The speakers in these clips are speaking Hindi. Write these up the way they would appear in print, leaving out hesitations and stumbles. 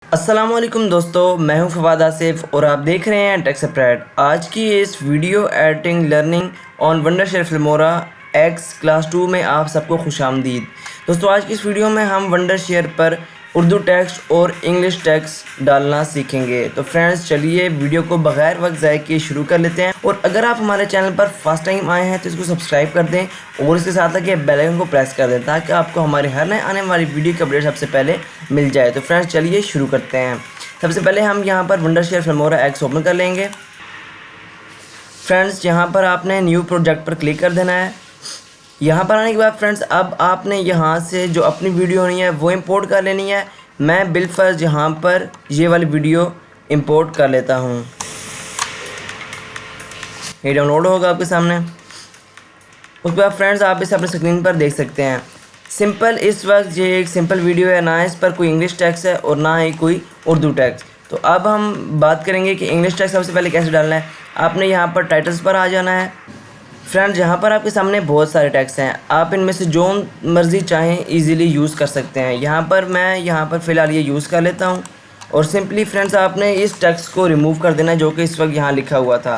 अस्सलामुअलैकुम दोस्तों, मैं हूं फवाद आसिफ और आप देख रहे हैं टेक सेपरेट। आज की इस video editing learning on Wondershare Filmora x class 2 में आप सबको खुशामदीद। दोस्तों, आज की इस वीडियो में हम वंडरशेयर पर उर्दू टेक्स्ट और इंग्लिश टेक्स्ट डालना सीखेंगे। तो फ्रेंड्स, चलिए वीडियो को बगैर वक्त ज़ाय किए शुरू कर लेते हैं। और अगर आप हमारे चैनल पर फर्स्ट टाइम आए हैं तो इसको सब्सक्राइब कर दें और इसके साथ लगे बेल आइकन को प्रेस कर दें ताकि आपको हमारे हर नए आने वाली वीडियो की अपडेट सबसे पहले मिल जाए। तो फ्रेंड्स, चलिए शुरू करते हैं। सबसे पहले हम यहाँ पर वंडरशेयर फिल्मोरा एक्स ओपन कर लेंगे। फ्रेंड्स, यहाँ पर आपने न्यू प्रोजेक्ट पर क्लिक कर देना है। यहाँ पर आने के बाद फ्रेंड्स, अब आपने यहाँ से जो अपनी वीडियो होनी है वो इंपोर्ट कर लेनी है। मैं बिलफर्ज यहाँ पर ये वाली वीडियो इंपोर्ट कर लेता हूँ। ये डाउनलोड होगा आपके सामने। उसके बाद फ्रेंड्स, आप इसे अपने स्क्रीन पर देख सकते हैं। सिंपल, इस वक्त ये एक सिंपल वीडियो है, ना इस पर कोई इंग्लिश टेक्स्ट है और ना ही कोई उर्दू टेक्स्ट। तो अब हम बात करेंगे कि इंग्लिश टेक्स्ट सबसे पहले कैसे डालना है। आपने यहाँ पर टाइटल्स पर आ जाना है। फ्रेंड्स, यहाँ पर आपके सामने बहुत सारे टेक्स्ट हैं, आप इनमें से जो मर्ज़ी चाहें इजीली यूज़ कर सकते हैं। मैं यहाँ पर फ़िलहाल ये यूज़ कर लेता हूँ। और सिंपली फ्रेंड्स, आपने इस टेक्स्ट को रिमूव कर देना है जो कि इस वक्त यहाँ लिखा हुआ था।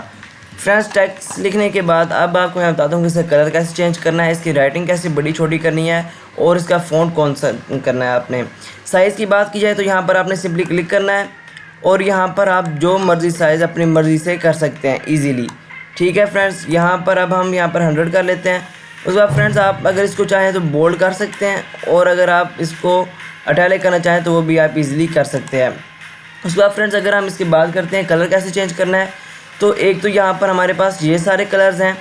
फ्रेंड्स, टेक्स्ट लिखने के बाद अब आपको मैं बताता हूँ कि इसका कलर कैसे चेंज करना है, इसकी राइटिंग कैसे बड़ी छोटी करनी है और इसका फ़ॉन्ट कौन सा करना है। आपने साइज़ की बात की जाए तो यहाँ पर आपने सिंपली क्लिक करना है और यहाँ पर आप जो मर्ज़ी साइज़ अपनी मर्ज़ी से कर सकते हैं ईज़िली। ठीक है फ्रेंड्स, यहाँ पर अब हम यहाँ पर 100 कर लेते हैं। उसके बाद फ्रेंड्स, आप अगर इसको चाहें तो बोल्ड कर सकते हैं और अगर आप इसको इटैलिक करना चाहें तो वो भी आप इजीली कर सकते हैं। उसके बाद फ्रेंड्स, अगर हम इसकी बात करते हैं कलर कैसे चेंज करना है, तो एक तो यहाँ पर हमारे पास ये सारे कलर्स हैं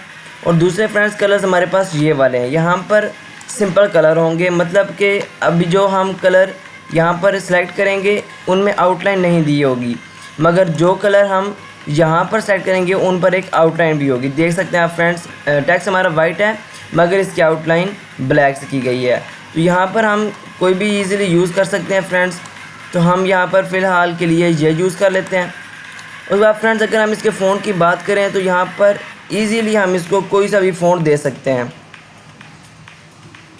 और दूसरे फ्रेंड्स कलर्स हमारे पास ये वाले हैं। यहाँ पर सिंपल कलर होंगे, मतलब कि अभी जो हम कलर यहाँ पर सिलेक्ट करेंगे उनमें आउटलाइन नहीं दी होगी, मगर जो कलर हम यहाँ पर सेलेक्ट करेंगे उन पर एक आउटलाइन भी होगी। देख सकते हैं आप फ्रेंड्स, टेक्स्ट हमारा वाइट है मगर इसकी आउटलाइन ब्लैक से की गई है। तो यहाँ पर हम कोई भी इजीली यूज़ कर सकते हैं फ्रेंड्स। तो हम यहाँ पर फ़िलहाल के लिए ये यूज़ कर लेते हैं। उसके बाद फ्रेंड्स, अगर हम इसके फ़ॉन्ट की बात करें तो यहाँ पर ईज़िली हम इसको कोई सा भी फ़ॉन्ट दे सकते हैं।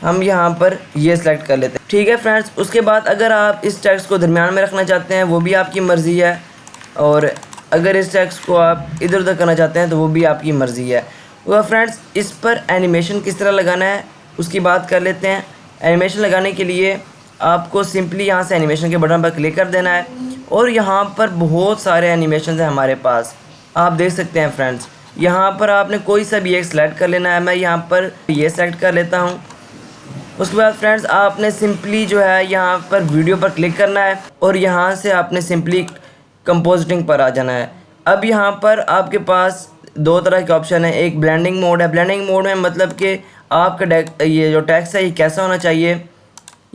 हम यहाँ पर ये सिलेक्ट कर लेते हैं। ठीक है फ्रेंड्स, उसके बाद अगर आप इस टेक्स्ट को दरमियान में रखना चाहते हैं वो भी आपकी मर्ज़ी है, और अगर इस टेक्स्ट को आप इधर उधर करना चाहते हैं तो वो भी आपकी मर्ज़ी है। तो फ्रेंड्स, इस पर एनिमेशन किस तरह लगाना है उसकी बात कर लेते हैं। एनिमेशन लगाने के लिए आपको सिंपली यहाँ से एनिमेशन के बटन पर क्लिक कर देना है और यहाँ पर बहुत सारे एनिमेशन हैं हमारे पास, आप देख सकते हैं फ्रेंड्स। यहाँ पर आपने कोई सा भी एक सेलेक्ट कर लेना है। मैं यहाँ पर ये सेलेक्ट कर लेता हूँ। उसके बाद फ्रेंड्स, आपने सिंपली जो है यहाँ पर वीडियो पर क्लिक करना है और यहाँ से आपने सिंपली कंपोजिटिंग पर आ जाना है। अब यहाँ पर आपके पास दो तरह के ऑप्शन है। एक ब्लेंडिंग मोड है। ब्लेंडिंग मोड में मतलब कि आपका ये जो टेक्स्ट है ये कैसा होना चाहिए,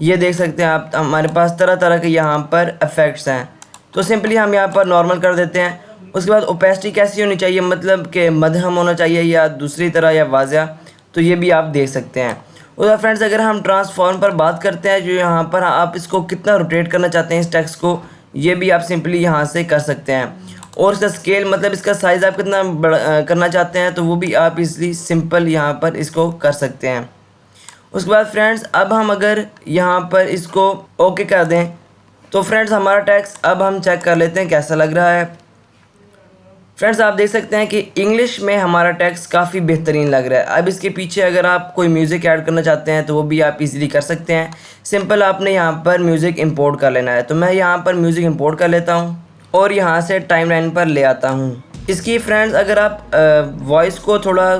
ये देख सकते हैं आप। हमारे पास तरह तरह के यहाँ पर इफ़ेक्ट्स हैं, तो सिंपली हम यहाँ पर नॉर्मल कर देते हैं। उसके बाद ओपेसिटी कैसी होनी चाहिए, मतलब कि मध्यम होना चाहिए या दूसरी तरह या वाज़िया, तो ये भी आप देख सकते हैं। और फ्रेंड्स, अगर हम ट्रांसफॉर्म पर बात करते हैं, जो यहाँ पर आप इसको कितना रोटेट करना चाहते हैं इस टेक्स्ट को, ये भी आप सिंपली यहाँ से कर सकते हैं। और इसका स्केल, मतलब इसका साइज़ आप कितना बड़ा करना चाहते हैं, तो वो भी आप इसलिए सिंपल यहाँ पर इसको कर सकते हैं। उसके बाद फ्रेंड्स, अब हम अगर यहाँ पर इसको ओके कर दें तो फ्रेंड्स हमारा टेक्स्ट अब हम चेक कर लेते हैं कैसा लग रहा है। फ्रेंड्स, आप देख सकते हैं कि इंग्लिश में हमारा टेक्स्ट काफ़ी बेहतरीन लग रहा है। अब इसके पीछे अगर आप कोई म्यूज़िक ऐड करना चाहते हैं तो वो भी आप इजीली कर सकते हैं। सिंपल आपने यहाँ पर म्यूज़िक इंपोर्ट कर लेना है। तो मैं यहाँ पर म्यूज़िक इंपोर्ट कर लेता हूँ और यहाँ से टाइमलाइन पर ले आता हूँ। इसकी फ्रेंड्स, अगर आप वॉइस को थोड़ा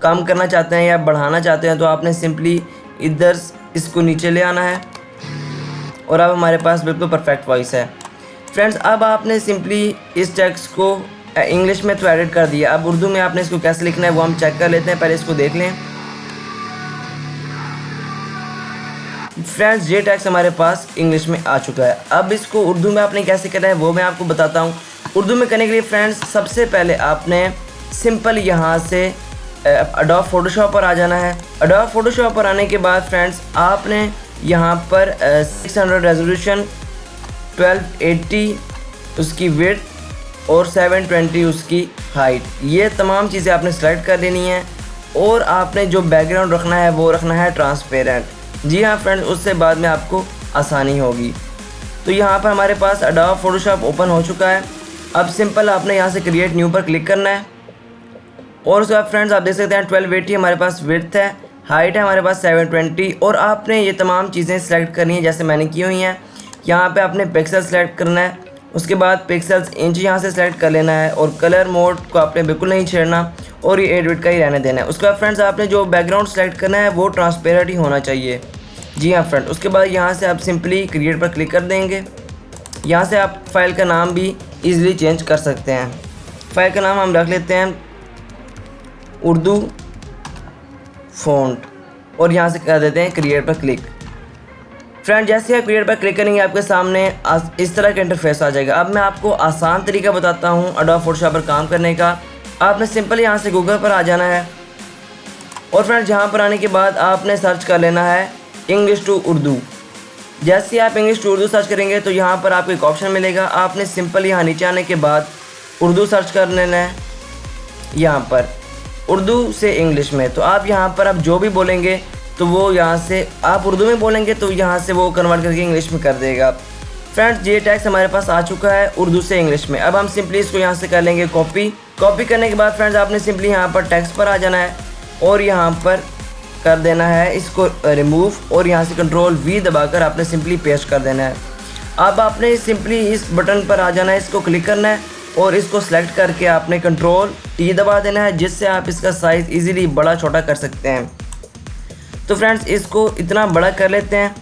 कम करना चाहते हैं या बढ़ाना चाहते हैं तो आपने सिंपली इधर इसको नीचे ले आना है और अब हमारे पास बिल्कुल परफेक्ट वॉइस है। फ्रेंड्स, अब आपने सिंपली इस टेक्स्ट को इंग्लिश में तो एडिट कर दिया। अब उर्दू में आपने इसको कैसे लिखना है वो हम चेक कर लेते हैं। पहले इसको देख लें। फ्रेंड्स, ये टेक्स्ट हमारे पास इंग्लिश में आ चुका है। अब इसको उर्दू में आपने कैसे करना है वो मैं आपको बताता हूँ। उर्दू में करने के लिए फ्रेंड्स, सबसे पहले आपने सिंपल यहाँ से एडोब फोटोशॉप पर आ जाना है। एडोब फोटोशॉप पर आने के बाद फ्रेंड्स, आपने यहाँ पर 600 रेजोल्यूशन, 1280 उसकी विड्थ और 720 उसकी हाइट, ये तमाम चीज़ें आपने सेलेक्ट कर लेनी है। और आपने जो बैकग्राउंड रखना है वो रखना है ट्रांसपेरेंट। जी हाँ फ्रेंड्स, उससे बाद में आपको आसानी होगी। तो यहाँ पर हमारे पास एडोब फोटोशॉप ओपन हो चुका है। अब सिंपल आपने यहाँ से क्रिएट न्यू पर क्लिक करना है और उसके बाद फ्रेंड्स आप देख सकते हैं 1280 हमारे पास विड्थ है, हाइट है हमारे पास 720 और आपने ये तमाम चीज़ें सेलेक्ट करनी है जैसे मैंने की हुई हैं। यहाँ पे आपने पिक्सल सेलेक्ट करना है, उसके बाद पिक्सल्स इंच यहाँ से सेलेक्ट कर लेना है और कलर मोड को आपने बिल्कुल नहीं छेड़ना और ये 8 बिट का ही रहने देना है। उसके बाद फ्रेंड्स आपने जो बैकग्राउंड सेलेक्ट करना है वो ट्रांसपेरेंट ही होना चाहिए। जी हाँ फ्रेंड, उसके बाद यहाँ से आप सिंपली क्रिएट पर क्लिक कर देंगे। यहाँ से आप फाइल का नाम भी ईज़िली चेंज कर सकते हैं। फाइल का नाम हम रख लेते हैं उर्दू फ़ॉन्ट और यहाँ से कर देते हैं क्रिएट पर क्लिक। फ्रेंड जैसे आप क्रिएट पर क्लिक करेंगे आपके सामने इस तरह का इंटरफेस आ जाएगा। अब मैं आपको आसान तरीका बताता हूँ एडोब फोटोशॉप पर काम करने का। आपने सिंपल यहाँ से गूगल पर आ जाना है और फ्रेंड यहाँ पर आने के बाद आपने सर्च कर लेना है इंग्लिश टू उर्दू। जैसे ही आप इंग्लिश टू उर्दू सर्च करेंगे तो यहाँ पर आपको एक ऑप्शन मिलेगा। आपने सिंपल यहाँ नीचे आने के बाद उर्दू सर्च कर लेना है, यहाँ पर उर्दू से इंग्लिश में। तो आप यहाँ पर अब जो भी बोलेंगे तो वो यहाँ से आप उर्दू में बोलेंगे तो यहाँ से वो कन्वर्ट करके इंग्लिश में कर देगा। फ्रेंड्स ये टेक्स्ट हमारे पास आ चुका है उर्दू से इंग्लिश में। अब हम सिंपली इसको यहाँ से कर लेंगे कॉपी करने के बाद फ्रेंड्स आपने सिंपली यहाँ पर टेक्स्ट पर आ जाना है और यहाँ पर कर देना है इसको रिमूव और यहाँ से कंट्रोल V दबाकर आपने सिंपली पेस्ट कर देना है। अब आपने सिंपली इस बटन पर आ जाना है, इसको क्लिक करना है और इसको सेलेक्ट करके आपने कंट्रोल T दबा देना है जिससे आप इसका साइज़ इजीली बड़ा छोटा कर सकते हैं। तो फ्रेंड्स इसको इतना बड़ा कर लेते हैं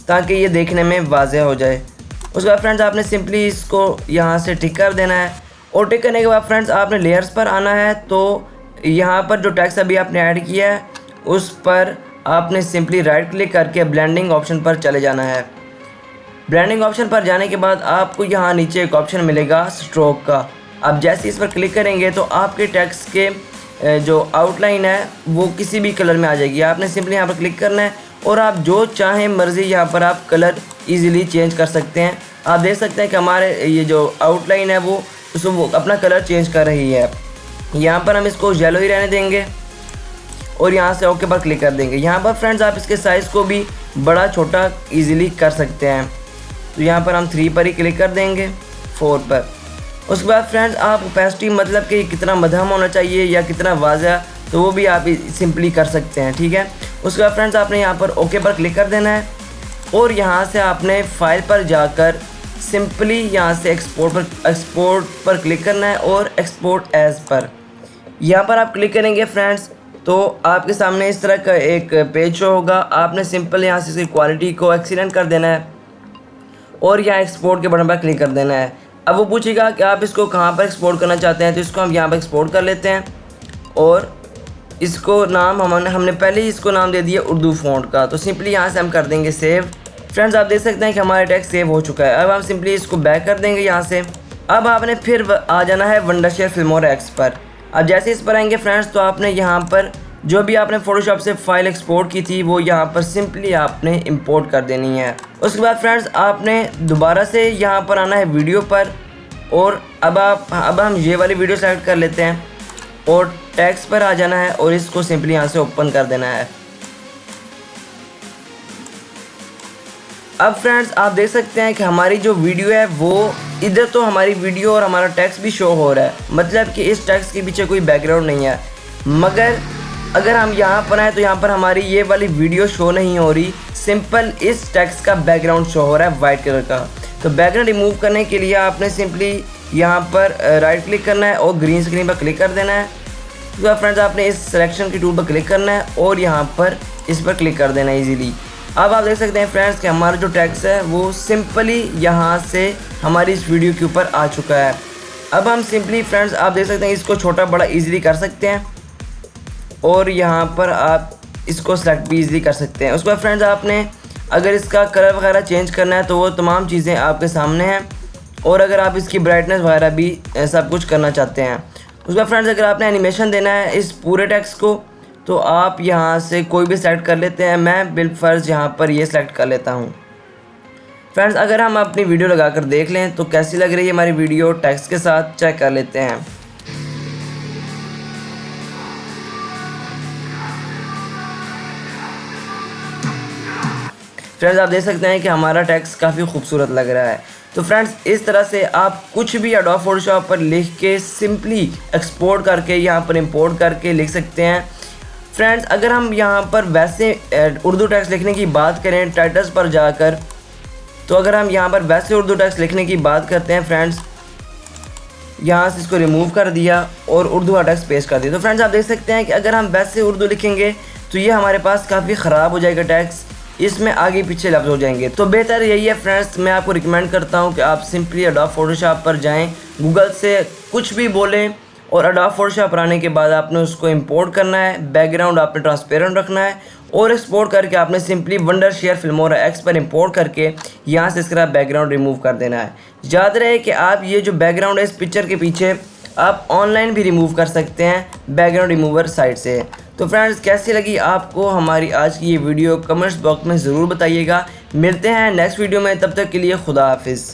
ताकि ये देखने में वाज़ेह हो जाए। उसके बाद फ्रेंड्स आपने सिंपली इसको यहाँ से टिक कर देना है और टिक करने के बाद फ्रेंड्स आपने लेयर्स पर आना है। तो यहाँ पर जो टेक्स्ट अभी आपने ऐड किया है उस पर आपने सिंपली राइट क्लिक करके ब्लेंडिंग ऑप्शन पर चले जाना है। ब्लेंडिंग ऑप्शन पर जाने के बाद आपको यहाँ नीचे एक ऑप्शन मिलेगा स्ट्रोक का। अब जैसे इस पर क्लिक करेंगे तो आपके टेक्स्ट के जो आउटलाइन है वो किसी भी कलर में आ जाएगी। आपने सिंपली यहाँ पर क्लिक करना है और आप जो चाहें मर्ज़ी यहाँ पर आप कलर इजीली चेंज कर सकते हैं। आप देख सकते हैं कि हमारे ये जो आउटलाइन है वो उसको वो अपना कलर चेंज कर रही है। यहाँ पर हम इसको येलो ही रहने देंगे और यहाँ से ओके पर क्लिक कर देंगे। यहाँ पर फ्रेंड्स आप इसके साइज़ को भी बड़ा छोटा ईज़िली कर सकते हैं। तो यहाँ पर हम 3 पर ही क्लिक कर देंगे, 4 पर। उसके बाद फ्रेंड्स आप ओपेसिटी मतलब कि कितना मध्यम होना चाहिए या कितना वाज़ेह तो वो भी आप सिंपली कर सकते हैं, ठीक है। उसके बाद फ्रेंड्स आपने यहाँ पर ओके पर क्लिक कर देना है और यहाँ से आपने फाइल पर जाकर सिंपली यहाँ से एक्सपोर्ट पर क्लिक करना है और एक्सपोर्ट एज़ पर यहाँ पर आप क्लिक करेंगे फ्रेंड्स तो आपके सामने इस तरह का एक पेज शो होगा। आपने सिंपल यहाँ से इसकी क्वालिटी को एक्सीलेंट कर देना है और यहाँ एक्सपोर्ट के बटन पर क्लिक कर देना है। अब वो पूछेगा कि आप इसको कहाँ पर एक्सपोर्ट करना चाहते हैं, तो इसको हम यहाँ पर एक्सपोर्ट कर लेते हैं और इसको नाम हमने पहले ही इसको नाम दे दिया उर्दू फ़ॉन्ट का। तो सिंपली यहाँ से हम कर देंगे सेव। फ्रेंड्स आप देख सकते हैं कि हमारा टेक्स्ट सेव हो चुका है। अब हम सिंपली इसको बैक कर देंगे यहाँ से। अब आपने फिर आ जाना है वंडरशेयर फिल्मोरा एक्स पर। अब जैसे इस पर आएंगे फ्रेंड्स तो आपने यहाँ पर जो भी आपने फ़ोटोशॉप से फ़ाइल एक्सपोर्ट की थी वो यहाँ पर सिंपली आपने इंपोर्ट कर देनी है। उसके बाद फ्रेंड्स आपने दोबारा से यहाँ पर आना है वीडियो पर और अब हम ये वाली वीडियो सेलेक्ट कर लेते हैं और टेक्स्ट पर आ जाना है और इसको सिंपली यहाँ से ओपन कर देना है। अब फ्रेंड्स आप देख सकते हैं कि हमारी जो वीडियो है वो इधर तो हमारी वीडियो और हमारा टेक्स्ट भी शो हो रहा है, मतलब कि इस टेक्स्ट के पीछे कोई बैकग्राउंड नहीं है। मगर अगर हम यहाँ पर आए तो यहाँ पर हमारी ये वाली वीडियो शो नहीं हो रही, सिंपल इस टेक्स्ट का बैकग्राउंड शो हो रहा है वाइट कलर का। तो बैकग्राउंड रिमूव करने के लिए आपने सिंपली यहाँ पर राइट क्लिक करना है और ग्रीन स्क्रीन पर क्लिक कर देना है। तो फ्रेंड्स आपने इस सिलेक्शन की टूल पर क्लिक करना है और यहाँ पर इस पर क्लिक कर देना है ईजीली। अब आप देख सकते हैं फ्रेंड्स कि हमारा जो टेक्स्ट है वो सिंपली यहाँ से हमारी इस वीडियो के ऊपर आ चुका है। अब हम सिंपली फ्रेंड्स आप देख सकते हैं इसको छोटा बड़ा ईजिली कर सकते हैं और यहाँ पर आप इसको सेलेक्ट भी ईजिली कर सकते हैं। उसके बाद फ्रेंड्स आपने अगर इसका कलर वगैरह चेंज करना है तो वो तमाम चीज़ें आपके सामने हैं और अगर आप इसकी ब्राइटनेस वगैरह भी सब कुछ करना चाहते हैं। उसके बाद फ्रेंड्स अगर आपने एनिमेशन देना है इस पूरे टेक्स्ट को तो आप यहाँ से कोई भी सेलेक्ट कर लेते हैं। मैं बिलफर्ज यहाँ पर ये सेलेक्ट कर लेता हूँ। फ्रेंड्स अगर हम अपनी वीडियो लगाकर देख लें तो कैसी लग रही है हमारी वीडियो टेक्स्ट के साथ, चेक कर लेते हैं। फ्रेंड्स आप देख सकते हैं कि हमारा टेक्स्ट काफ़ी खूबसूरत लग रहा है। तो फ्रेंड्स इस तरह से आप कुछ भी एडोब फोटोशॉप पर लिख के सिंपली एक्सपोर्ट करके यहाँ पर इंपोर्ट करके लिख सकते हैं। फ्रेंड्स अगर हम यहाँ पर वैसे उर्दू टेक्स्ट लिखने की बात करें टाइटल्स पर जाकर, तो अगर हम यहाँ पर वैसे उर्दू टेक्स्ट लिखने की बात करते हैं फ्रेंड्स, यहाँ से इसको रिमूव कर दिया और उर्दू का टेक्स्ट पेस्ट कर दिया। तो फ्रेंड्स आप देख सकते हैं कि अगर हम वैसे उर्दू लिखेंगे तो ये हमारे पास काफ़ी ख़राब हो जाएगा टेक्स्ट, इसमें आगे पीछे लफ्ज़ हो जाएंगे। तो बेहतर यही है फ्रेंड्स, मैं आपको रिकमेंड करता हूँ कि आप सिंपली एडोब फोटोशॉप पर जाएं, गूगल से कुछ भी बोलें और एडोब फोटोशॉप पर आने के बाद आपने उसको इंपोर्ट करना है, बैकग्राउंड आपने ट्रांसपेरेंट रखना है और एक्सपोर्ट करके आपने सिंपली वंडरशेयर फिल्मोरा एक्स पर इंपोर्ट करके यहाँ से इसका बैकग्राउंड रिमूव कर देना है। याद रहे कि आप ये जो बैकग्राउंड है इस पिक्चर के पीछे आप ऑनलाइन भी रिमूव कर सकते हैं बैकग्राउंड रिमूवर साइट से। तो फ्रेंड्स कैसी लगी आपको हमारी आज की ये वीडियो, कमेंट्स बॉक्स में ज़रूर बताइएगा। मिलते हैं नेक्स्ट वीडियो में, तब तक के लिए खुदा हाफिज़।